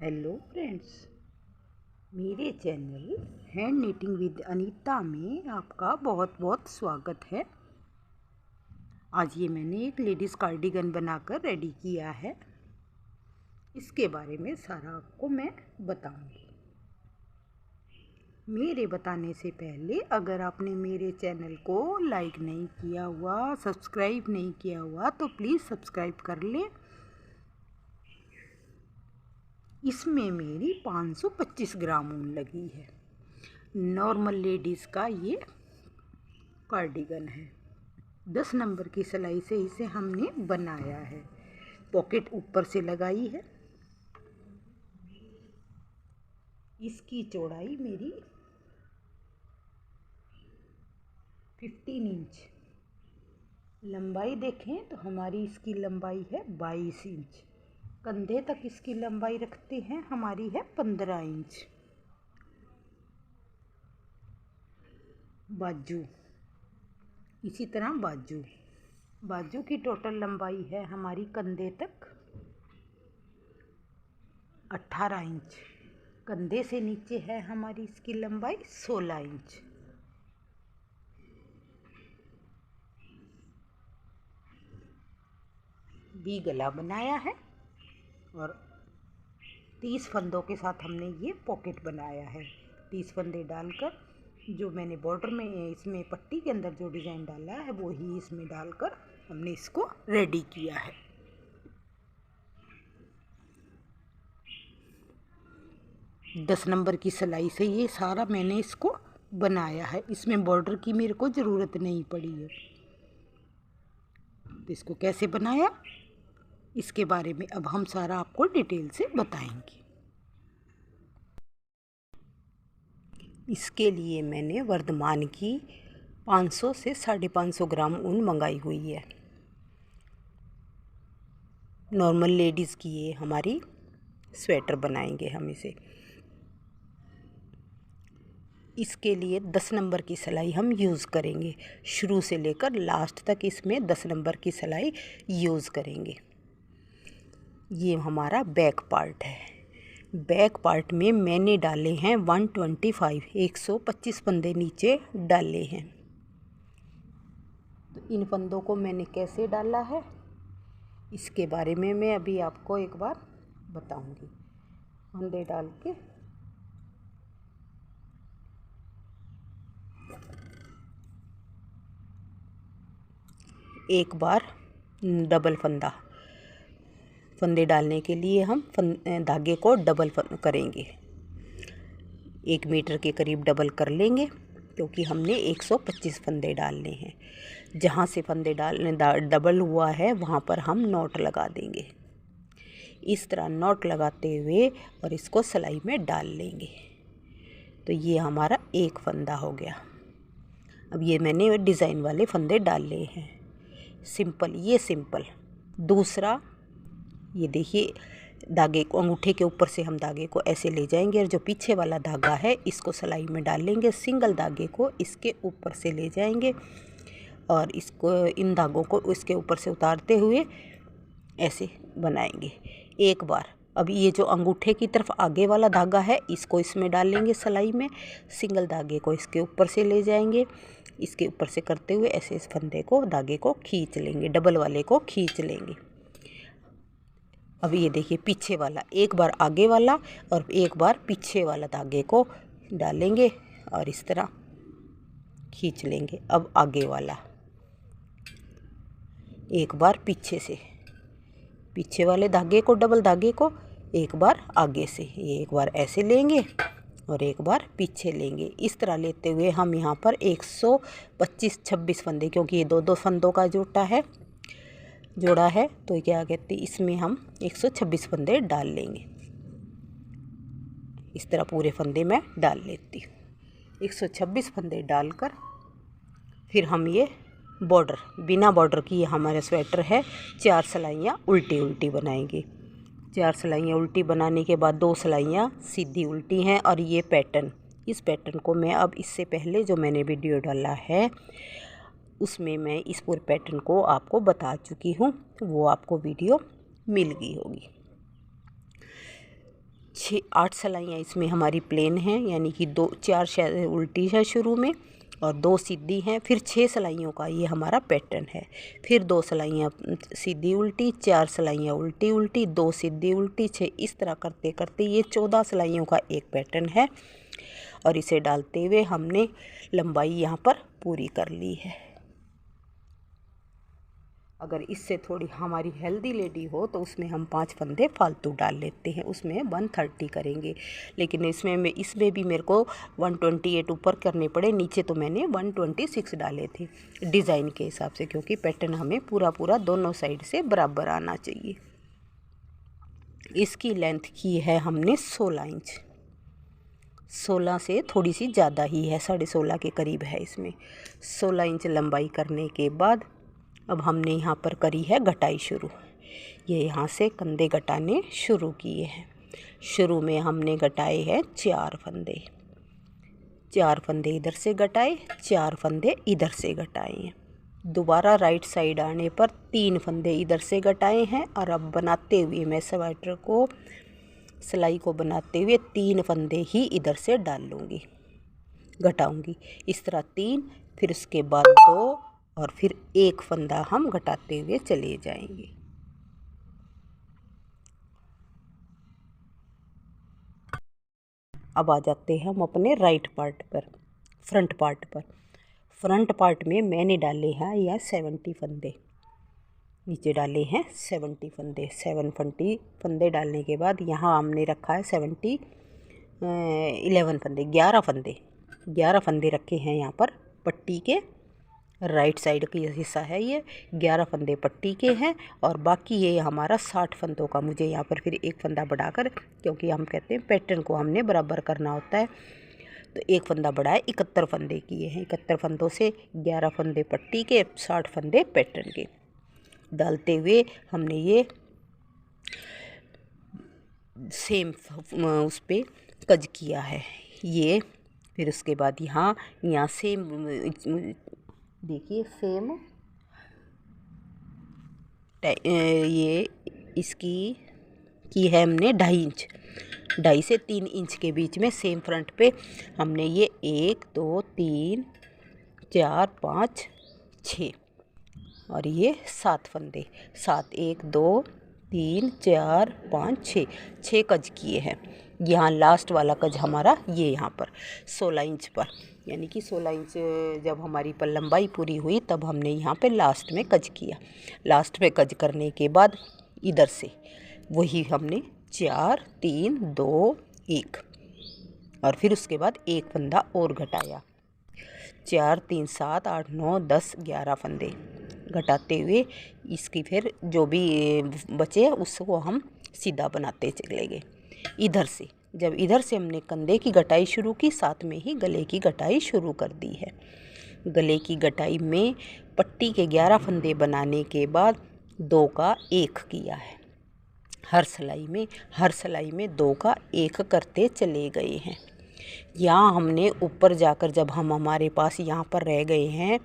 Hello friends, मेरे channel hand knitting with Anita में आपका बहुत बहुत स्वागत है। आज ये मैंने एक लेडीज़ कार्डिगन बनाकर रेडी किया है। इसके बारे में सारा आपको मैं बताऊंगी। मेरे बताने से पहले अगर आपने मेरे चैनल को लाइक नहीं किया हुआ, सब्सक्राइब नहीं किया हुआ तो प्लीज़ सब्सक्राइब कर लें। इसमें मेरी 525 ग्राम ऊन लगी है। नॉर्मल लेडीज़ का ये कार्डिगन है। 10 नंबर की सिलाई से इसे हमने बनाया है। पॉकेट ऊपर से लगाई है। इसकी चौड़ाई मेरी 15 इंच, लंबाई देखें तो हमारी इसकी लंबाई है 22 इंच। कंधे तक इसकी लंबाई रखते हैं हमारी है 15 इंच। बाजू इसी तरह बाजू की टोटल लंबाई है हमारी कंधे तक 18 इंच। कंधे से नीचे है हमारी इसकी लंबाई 16 इंच। भी गला बनाया है और 30 फंदों के साथ हमने ये पॉकेट बनाया है। 30 फंदे डालकर जो मैंने बॉर्डर में इसमें पट्टी के अंदर जो डिज़ाइन डाला है वो ही इसमें डालकर हमने इसको रेडी किया है। दस नंबर की सिलाई से ये सारा मैंने इसको बनाया है। इसमें बॉर्डर की मेरे को ज़रूरत नहीं पड़ी है। तो इसको कैसे बनाया इसके बारे में अब हम सारा आपको डिटेल से बताएंगे। इसके लिए मैंने वर्धमान की 500 से 550 ग्राम ऊन मंगाई हुई है। नॉर्मल लेडीज़ की ये हमारी स्वेटर बनाएंगे हम इसे। इसके लिए 10 नंबर की सिलाई हम यूज़ करेंगे। शुरू से लेकर लास्ट तक इसमें 10 नंबर की सिलाई यूज़ करेंगे। ये हमारा बैक पार्ट है। बैक पार्ट में मैंने डाले हैं 125 फंदे नीचे डाले हैं। तो इन फंदों को मैंने कैसे डाला है इसके बारे में मैं अभी आपको एक बार बताऊंगी। फंदे डाल के एक बार डबल फंदे डालने के लिए हम धागे को डबल करेंगे। 1 मीटर के करीब डबल कर लेंगे क्योंकि हमने 125 फंदे डालने हैं। जहाँ से फंदे डबल हुआ है वहाँ पर हम नॉट लगा देंगे। इस तरह नॉट लगाते हुए और इसको सिलाई में डाल लेंगे। तो ये हमारा एक फंदा हो गया। अब ये मैंने डिज़ाइन वाले फंदे डाले हैं। सिंपल। दूसरा ये देखिए, धागे को अंगूठे के ऊपर से हम धागे को ऐसे ले जाएंगे और जो पीछे वाला धागा है इसको सिलाई में डाल लेंगे। सिंगल धागे को इसके ऊपर से ले जाएंगे और इसको इन धागों को इसके ऊपर से उतारते हुए ऐसे बनाएंगे एक बार। अब ये जो अंगूठे की तरफ आगे वाला धागा है इसको इसमें डाल लेंगे सिलाई में। सिंगल धागे को इसके ऊपर से ले जाएंगे। इसके ऊपर से करते हुए ऐसे इस फंदे को धागे को खींच लेंगे, डबल वाले को खींच लेंगे। अब ये देखिए, पीछे वाला एक बार आगे वाला और एक बार पीछे वाला धागे को डालेंगे और इस तरह खींच लेंगे। अब आगे वाला एक बार पीछे वाले धागे को, डबल धागे को एक बार आगे से, ये एक बार ऐसे लेंगे और एक बार पीछे लेंगे। इस तरह लेते हुए हम यहाँ पर 125-26 फंदे, क्योंकि ये दो फंदों का जोड़ा है तो क्या कहते हैं, इसमें हम 126 फंदे डाल लेंगे। इस तरह पूरे फंदे मैं डाल लेती हूँ। 126 फंदे डालकर फिर हम ये बॉर्डर, बिना बॉर्डर की ये हमारा स्वेटर है, 4 सिलाइयाँ उल्टी बनाएंगे। 4 सिलाइयाँ उल्टी बनाने के बाद 2 सिलाइयाँ सीधी उल्टी हैं। और ये पैटर्न, इस पैटर्न को मैं अब इससे पहले जो मैंने वीडियो डाला है उसमें मैं इस पूरे पैटर्न को आपको बता चुकी हूँ, वो आपको वीडियो मिल गई होगी। 8 सिलाइयाँ इसमें हमारी प्लेन हैं, यानी कि 4 उल्टी है शुरू में और 2 सीधी हैं। फिर 6 सिलाइयों का ये हमारा पैटर्न है। फिर 2 सिलाइयाँ सीधी उल्टी, 4 सिलाइयाँ उल्टी उल्टी, 2 सीधी उल्टी, 6, इस तरह करते करते ये 14 सिलाइयों का एक पैटर्न है। और इसे डालते हुए हमने लंबाई यहाँ पर पूरी कर ली है। अगर इससे थोड़ी हमारी हेल्दी लेडी हो तो उसमें हम 5 फंदे फालतू डाल लेते हैं, उसमें 130 करेंगे। लेकिन इसमें भी मेरे को 128 ऊपर करने पड़े, नीचे तो मैंने 126 डाले थे डिज़ाइन के हिसाब से, क्योंकि पैटर्न हमें पूरा दोनों साइड से बराबर आना चाहिए। इसकी लेंथ की है हमने 16 इंच, 16 से थोड़ी सी ज़्यादा ही है, 16.5 के करीब है इसमें। 16 इंच लंबाई करने के बाद अब हमने यहाँ पर करी है घटाई शुरू। ये यहाँ से कंधे घटाने शुरू किए हैं। शुरू में हमने घटाए हैं 4 फंदे, 4 फंदे इधर से घटाए, 4 फंदे इधर से घटाए हैं। दोबारा राइट साइड आने पर 3 फंदे इधर से घटाए हैं। और अब बनाते हुए मैं स्वेटर को, सिलाई को बनाते हुए 3 फंदे ही इधर से डाल लूँगी, घटाऊँगी इस तरह 3, फिर उसके बाद 2 और फिर 1 फंदा हम घटाते हुए चले जाएंगे। अब आ जाते हैं हम अपने राइट पार्ट पर, फ्रंट पार्ट पर। फ्रंट पार्ट में मैंने डाले हैं यह 70 फंदे, नीचे डाले हैं 70 फंदे। 7 फंदे डालने के बाद यहाँ हमने रखा है 11 फंदे, 11 फंदे रखे हैं यहाँ पर पट्टी के। राइट साइड की हिस्सा है ये, 11 फंदे पट्टी के हैं और बाकी ये हमारा 60 फंदों का, मुझे यहाँ पर फिर 1 फंदा बढ़ाकर, क्योंकि हम कहते हैं पैटर्न को हमने बराबर करना होता है, तो 1 फंदा बढ़ाए 71 फंदे किए हैं। 71 फंदों से 11 फंदे पट्टी के, 60 फंदे पैटर्न के डालते हुए हमने ये सेम उस पर कज किया है ये। फिर उसके बाद यहाँ सेम देखिए, सेम ये इसकी की है हमने 2.5 इंच, 2.5 से 3 इंच के बीच में सेम फ्रंट पे हमने ये 1 2 3 4 5 6 और ये 7 फंदे, 7 1 2 3 4 5 6 कज किए हैं। यहाँ लास्ट वाला कज हमारा ये यहाँ पर 16 इंच पर, यानी कि 16 इंच जब हमारी पर लंबाई पूरी हुई तब हमने यहाँ पे लास्ट में कज किया। लास्ट में कज करने के बाद इधर से वही हमने 4 3 2 1 और फिर उसके बाद 1 फंदा और घटाया। 4 3 7 8 9 10 11 फंदे घटाते हुए इसकी फिर जो भी बचे उसको हम सीधा बनाते चले गए इधर से। जब इधर से हमने कंधे की घटाई शुरू की, साथ में ही गले की घटाई शुरू कर दी है। गले की घटाई में पट्टी के 11 फंदे बनाने के बाद 2 का 1 किया है। हर सिलाई में 2 का 1 करते चले गए हैं। यहाँ हमने ऊपर जाकर जब हमारे पास यहाँ पर रह गए हैं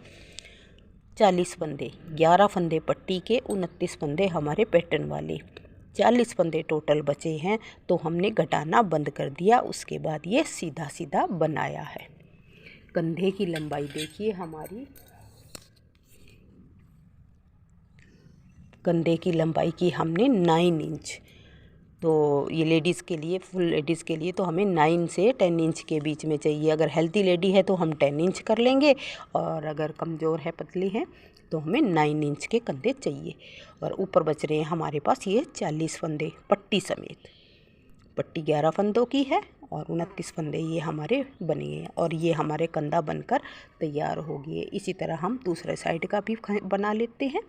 40 फंदे, 11 फंदे पट्टी के, 29 फंदे हमारे पैटर्न वाले, 40 फंदे टोटल बचे हैं, तो हमने घटाना बंद कर दिया। उसके बाद ये सीधा सीधा बनाया है। कंधे की लंबाई देखिए हमारी, कंधे की लंबाई की हमने 9 इंच, तो ये लेडीज़ के लिए, फुल लेडीज़ के लिए तो हमें 9 से 10 इंच के बीच में चाहिए। अगर हेल्दी लेडी है तो हम 10 इंच कर लेंगे और अगर कमज़ोर है, पतली है, तो हमें 9 इंच के कंधे चाहिए। और ऊपर बच रहे हैं हमारे पास ये 40 फंदे पट्टी समेत। पट्टी 11 फंदों की है और 29 फंदे ये हमारे बने हैं और ये हमारे कंधा बनकर तैयार हो गए। इसी तरह हम दूसरे साइड का भी बना लेते हैं।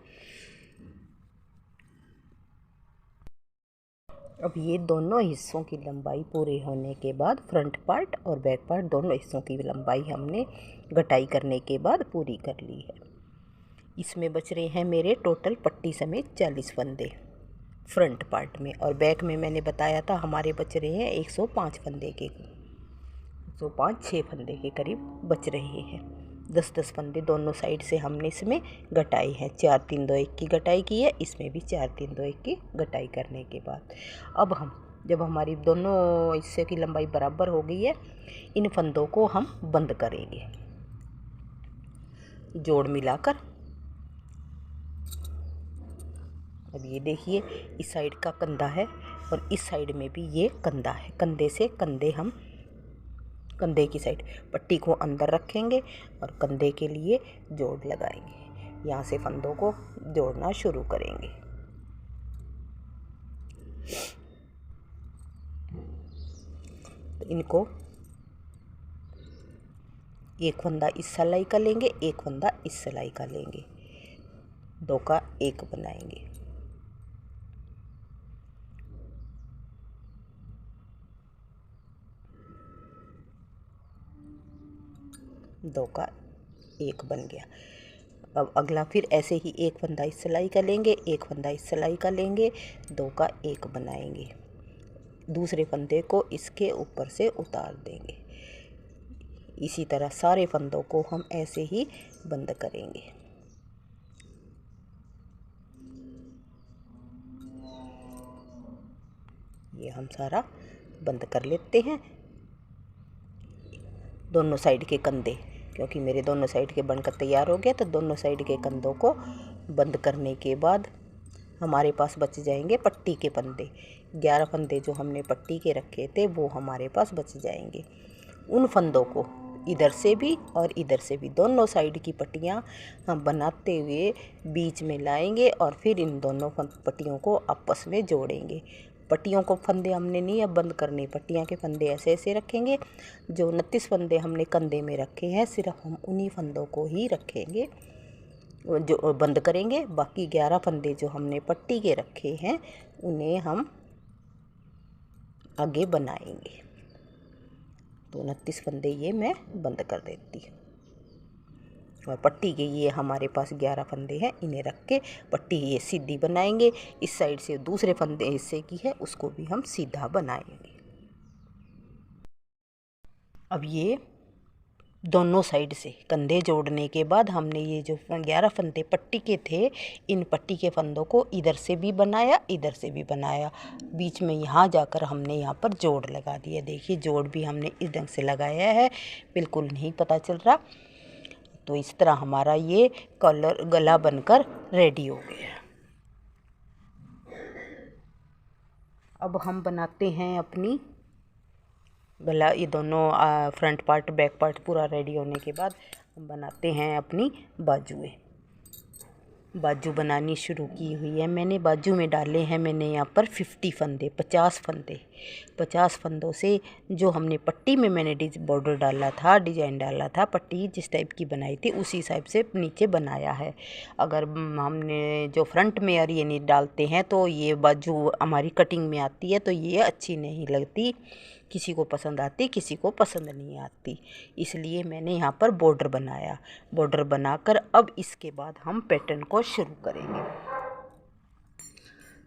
अब ये दोनों हिस्सों की लंबाई पूरी होने के बाद, फ्रंट पार्ट और बैक पार्ट दोनों हिस्सों की लंबाई हमने घटाई करने के बाद पूरी कर ली है। इसमें बच रहे हैं मेरे टोटल पट्टी समेत 40 फंदे फ्रंट पार्ट में, और बैक में मैंने बताया था हमारे बच रहे हैं 105 फंदे के, 105-6 फंदे के करीब बच रहे हैं। 10-10 फंदे दोनों साइड से हमने इसमें घटाई है। 4-3-2-1 की घटाई की है, इसमें भी 4-3-2-1 की घटाई करने के बाद अब हम जब हमारी दोनों हिस्से की लंबाई बराबर हो गई है, इन फंदों को हम बंद करेंगे जोड़ मिलाकर। अब ये देखिए, इस साइड का कंधा है और इस साइड में भी ये कंधा है। कंधे से कंधे हम कंधे की साइड पट्टी को अंदर रखेंगे और कंधे के लिए जोड़ लगाएंगे। यहाँ से फंदों को जोड़ना शुरू करेंगे। तो इनको एक फंदा इस सिलाई का लेंगे, एक फंदा इस सिलाई का लेंगे, दो का एक बनाएंगे। दो का एक बन गया। अब अगला फिर ऐसे ही एक फंदा इस सिलाई का लेंगे, एक फंदा इस सिलाई का लेंगे, दो का एक बनाएंगे। दूसरे फंदे को इसके ऊपर से उतार देंगे। इसी तरह सारे फंदों को हम ऐसे ही बंद करेंगे। ये हम सारा बंद कर लेते हैं। दोनों साइड के कंधे, क्योंकि मेरे दोनों साइड के बनकर तैयार हो गया, तो दोनों साइड के कंधों को बंद करने के बाद हमारे पास बच जाएंगे पट्टी के फंदे। 11 फंदे जो हमने पट्टी के रखे थे वो हमारे पास बच जाएंगे। उन फंदों को इधर से भी और इधर से भी दोनों साइड की पट्टियाँ हम बनाते हुए बीच में लाएंगे और फिर इन दोनों पट्टियों को आपस में जोड़ेंगे। पट्टियों को फंदे हमने नहीं अब बंद करने, पट्टियाँ के फंदे ऐसे ऐसे रखेंगे। जो 29 फंदे हमने कंधे में रखे हैं, सिर्फ हम उन्हीं फंदों को ही रखेंगे, जो बंद करेंगे। बाकी 11 फंदे जो हमने पट्टी के रखे हैं उन्हें हम आगे बनाएंगे। तो 29 फंदे ये मैं बंद कर देती हूँ और पट्टी के ये हमारे पास 11 फंदे हैं, इन्हें रख के पट्टी ये सीधी बनाएंगे। इस साइड से दूसरे फंदे हिस्से की है उसको भी हम सीधा बनाएंगे। अब ये दोनों साइड से कंधे जोड़ने के बाद हमने ये जो 11 फंदे पट्टी के थे, इन पट्टी के फंदों को इधर से भी बनाया, इधर से भी बनाया। बीच में यहाँ जाकर हमने यहाँ पर जोड़ लगा दिया। देखिए जोड़ भी हमने इस ढंग से लगाया है, बिल्कुल नहीं पता चल रहा। तो इस तरह हमारा ये गला बनकर रेडी हो गया। अब हम बनाते हैं अपनी गला। ये दोनों फ्रंट पार्ट बैक पार्ट पूरा रेडी होने के बाद हम बनाते हैं अपनी बाजुएं। बाजू बनानी शुरू की हुई है मैंने। बाजू में डाले हैं मैंने यहाँ पर 50 फंदे, 50 फंदे। 50 फंदों से जो हमने पट्टी में मैंने बॉर्डर डाला था, डिजाइन डाला था, पट्टी जिस टाइप की बनाई थी उसी हिसाब से नीचे बनाया है। अगर हमने जो फ्रंट में और ये नहीं डालते हैं तो ये बाजू हमारी कटिंग में आती है, तो ये अच्छी नहीं लगती। किसी को पसंद आती, किसी को पसंद नहीं आती। इसलिए मैंने यहाँ पर बॉर्डर बनाया। बॉर्डर बनाकर अब इसके बाद हम पैटर्न को शुरू करेंगे।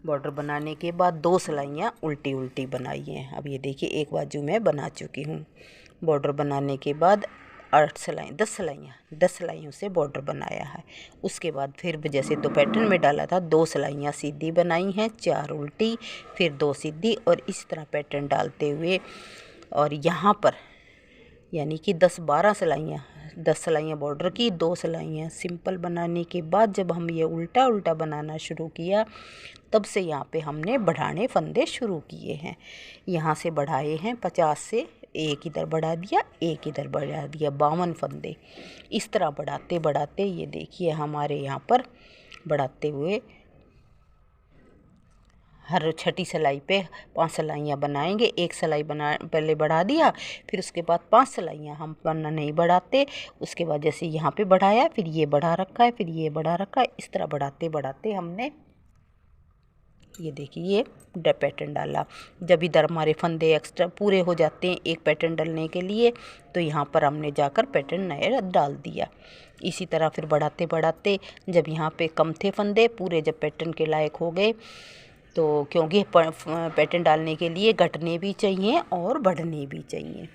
बॉर्डर बनाने के बाद 2 सिलाइयाँ उल्टी उल्टी बनाई हैं। अब ये देखिए एक बाजू मैं बना चुकी हूँ। बॉर्डर बनाने के बाद 10 सिलाइयों से बॉर्डर बनाया है। उसके बाद फिर जैसे तो पैटर्न में डाला था 2 सिलाइयाँ सीधी बनाई हैं, 4 उल्टी, फिर 2 सीधी, और इस तरह पैटर्न डालते हुए और यहाँ पर यानी कि 10 सिलाइयाँ बॉर्डर की, 2 सिलाइयाँ सिंपल बनाने के बाद जब हम ये उल्टा उल्टा बनाना शुरू किया तब से यहाँ पे हमने बढ़ाने फंदे शुरू किए हैं। यहाँ से बढ़ाए हैं 50 से, एक इधर बढ़ा दिया, एक इधर बढ़ा दिया, 52 फंदे। इस तरह बढ़ाते बढ़ाते ये देखिए हमारे यहाँ पर बढ़ाते हुए हर छठी सिलाई पे 5 सिलाइयाँ बनाएंगे। एक सिलाई पहले बढ़ा दिया, फिर उसके बाद 5 सिलाइयाँ हम पन्ना नहीं बढ़ाते। उसके बाद जैसे यहाँ पे बढ़ाया, फिर ये बढ़ा रखा है, फिर ये बढ़ा रखा है। इस तरह बढ़ाते बढ़ाते हमने ये देखिए ये पैटर्न डाला। जब इधर हमारे फंदे एक्स्ट्रा पूरे हो जाते हैं एक पैटर्न डालने के लिए, तो यहाँ पर हमने जाकर पैटर्न नया डाल दिया। इसी तरह फिर बढ़ाते बढ़ाते जब यहाँ पे कम थे फंदे पूरे, जब पैटर्न के लायक हो गए, तो क्योंकि पैटर्न डालने के लिए घटने भी चाहिए और बढ़ने भी चाहिए,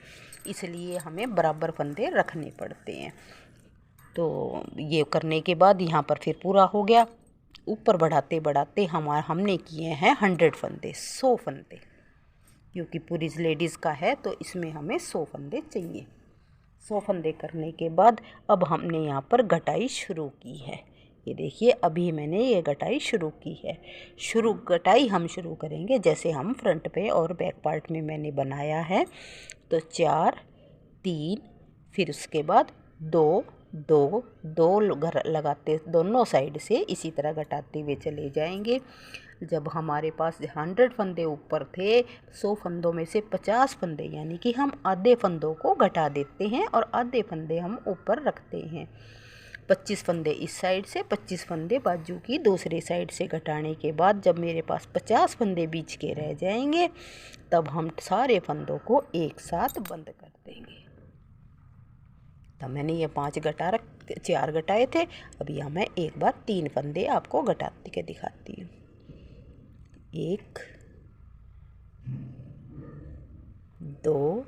इसलिए हमें बराबर फंदे रखने पड़ते हैं। तो ये करने के बाद यहाँ पर फिर पूरा हो गया। ऊपर बढ़ाते बढ़ाते हमने किए हैं 100 फंदे, 100 फंदे। क्योंकि पूरी लेडीज़ का है तो इसमें हमें 100 फंदे चाहिए। 100 फंदे करने के बाद अब हमने यहाँ पर गटाई शुरू की है। ये देखिए अभी मैंने ये गटाई शुरू की है। गटाई हम शुरू करेंगे जैसे हम फ्रंट पे और बैक पार्ट में मैंने बनाया है। तो 4 3, फिर उसके बाद 2 2 2 लगाते दोनों साइड से इसी तरह घटाते हुए चले जाएंगे। जब हमारे पास 100 फंदे ऊपर थे, 100 फंदों में से 50 फंदे यानी कि हम आधे फंदों को घटा देते हैं और आधे फंदे हम ऊपर रखते हैं। 25 फंदे इस साइड से, 25 फंदे बाजू की दूसरी साइड से घटाने के बाद जब मेरे पास 50 फंदे बीच के रह जाएंगे तब हम सारे फंदों को एक साथ बंद कर देंगे। तब मैंने ये 4 घटाए थे। अब यहाँ मैं एक बार 3 फंदे आपको घटाते के दिखाती हूँ। 1 2,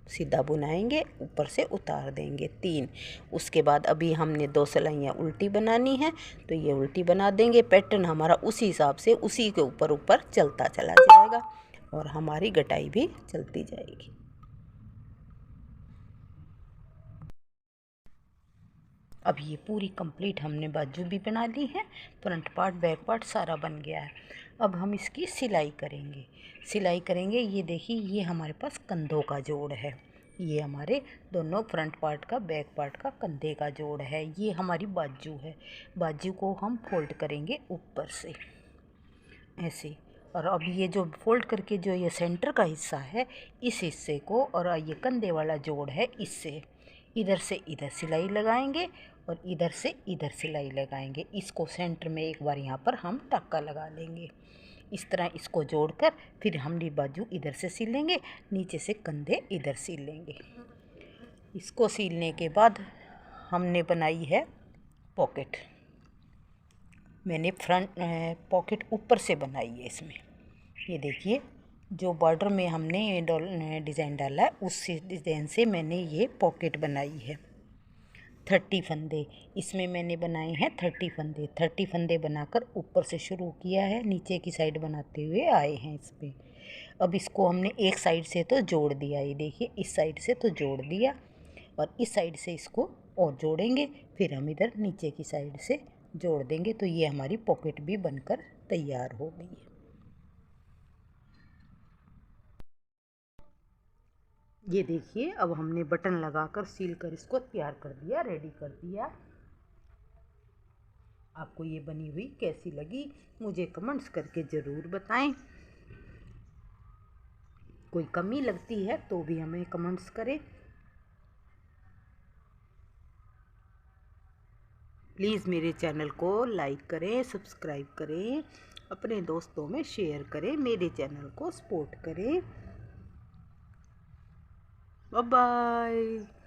सीधा बुनाएंगे, ऊपर से उतार देंगे 3। उसके बाद अभी हमने 2 सिलाइयाँ उल्टी बनानी है तो ये उल्टी बना देंगे। पैटर्न हमारा उसी हिसाब से उसी के ऊपर ऊपर चलता चला जाएगा और हमारी गटाई भी चलती जाएगी। अब ये पूरी कंप्लीट हमने बाजू भी बना ली है, फ्रंट पार्ट बैक पार्ट सारा बन गया है। अब हम इसकी सिलाई करेंगे। ये देखिए ये हमारे पास कंधों का जोड़ है। ये हमारे दोनों फ्रंट पार्ट का बैक पार्ट का कंधे का जोड़ है। ये हमारी बाजू है। बाजू को हम फोल्ड करेंगे ऊपर से ऐसे। और अब ये जो फोल्ड करके जो ये सेंटर का हिस्सा है इस हिस्से को और ये कंधे वाला जोड़ है इससे इधर से इधर सिलाई लगाएंगे और इधर से इधर सिलाई लगाएंगे। इसको सेंटर में एक बार यहाँ पर हम टाका लगा लेंगे। इस तरह इसको जोड़कर फिर हमने बाजू इधर से सिल लेंगे, नीचे से कंधे इधर सिल लेंगे। इसको सिलने के बाद हमने बनाई है पॉकेट। मैंने फ्रंट पॉकेट ऊपर से बनाई है इसमें। ये देखिए जो बॉर्डर में हमने डिज़ाइन डाला है उस डिज़ाइन से मैंने ये पॉकेट बनाई है। 30 फंदे इसमें मैंने बनाए हैं। 30 फंदे बनाकर ऊपर से शुरू किया है, नीचे की साइड बनाते हुए आए हैं इस पर। अब इसको हमने एक साइड से तो जोड़ दिया, ये देखिए इस साइड से तो जोड़ दिया और इस साइड से इसको और जोड़ेंगे, फिर हम इधर नीचे की साइड से जोड़ देंगे। तो ये हमारी पॉकेट भी बनकर तैयार हो गई है। ये देखिए अब हमने बटन लगाकर सील कर इसको तैयार कर दिया, रेडी कर दिया। आपको ये बनी हुई कैसी लगी मुझे कमेंट्स करके ज़रूर बताएं। कोई कमी लगती है तो भी हमें कमेंट्स करें। प्लीज़ मेरे चैनल को लाइक करें, सब्सक्राइब करें, अपने दोस्तों में शेयर करें, मेरे चैनल को सपोर्ट करें। Bye bye.